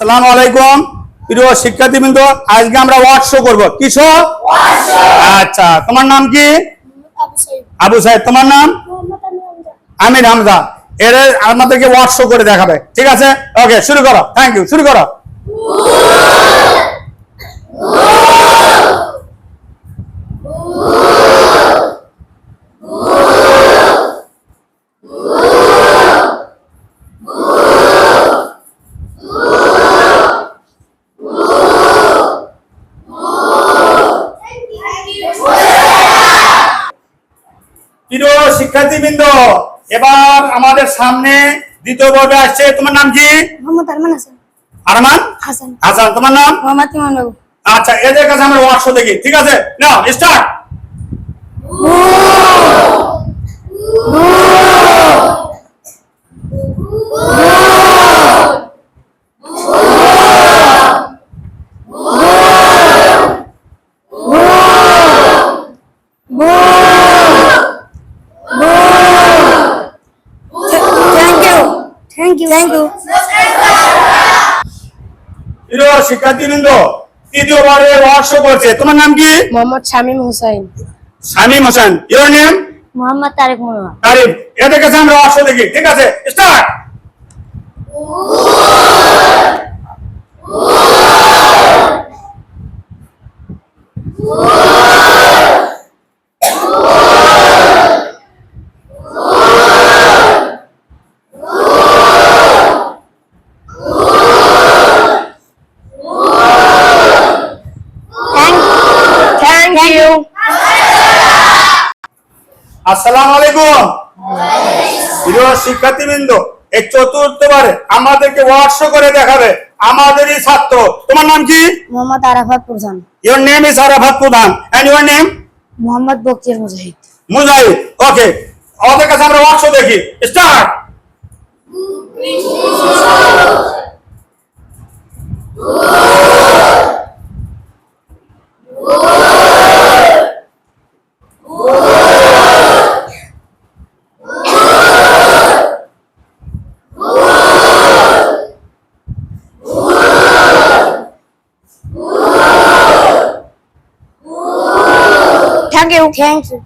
আসসালামু আলাইকুম প্রিয় শিক্ষার্থীবৃন্দ, আজকে আমরা ওয়ার্ড শো করব। কি শো? আচ্ছা, তোমার নাম কি? আবু সাইদ। তোমার নাম? আমির হামজা। এর আমাদেরকে ওয়ার্ড শো করে দেখাবে, ঠিক আছে? ওকে, শুরু করো। থ্যাংক ইউ, শুরু করো। প্রিয় শিক্ষার্থীবৃন্দ, এবার আমাদের সামনে দ্বিতীয় পর্বে আসছে। তোমার নাম কি? মোহাম্মদ আরমান হাসান। আরমান হাসান। হাসান। তোমার নাম? মোহাম্মদ ইমান বাবু। আচ্ছা, এদের কাছে আমরা ওয়ার্ড শো দেখি, ঠিক আছে? নাও স্টার্ট। Thank you. প্রিয় শিক্ষার্থীবৃন্দ, তৃতীয়বারে ওয়ার্ড শো করছে। তোমার নাম কি? মোহাম্মদ শামীম হুসাইন। শামীম হোসেন। Your name? মোহাম্মদ তারেক মুন্না। তারিফ। এদের কাছে আমরা ওয়ার্ড শো দেখি, ঠিক আছে? স্টার্ট। Thank you. আসসালামু আলাইকুম প্রিয় শিক্ষার্থীবৃন্দ, এই চতুর্থবারে আমাদেরকে ওয়ার্ড শো করে দেখাবে আমাদেরই ছাত্র। তোমার নাম কি? মোহাম্মদ আরাফাত প্রধান। ইওর নেম ইজ আরাফাত প্রধান এন্ড ইওর নেম? মোহাম্মদ বকির মুজাহিদ। মুজাহিদ। ওকে, ওদের কাছে আমরা ওয়ার্ড শো দেখি। স্টার্ট। Thank you.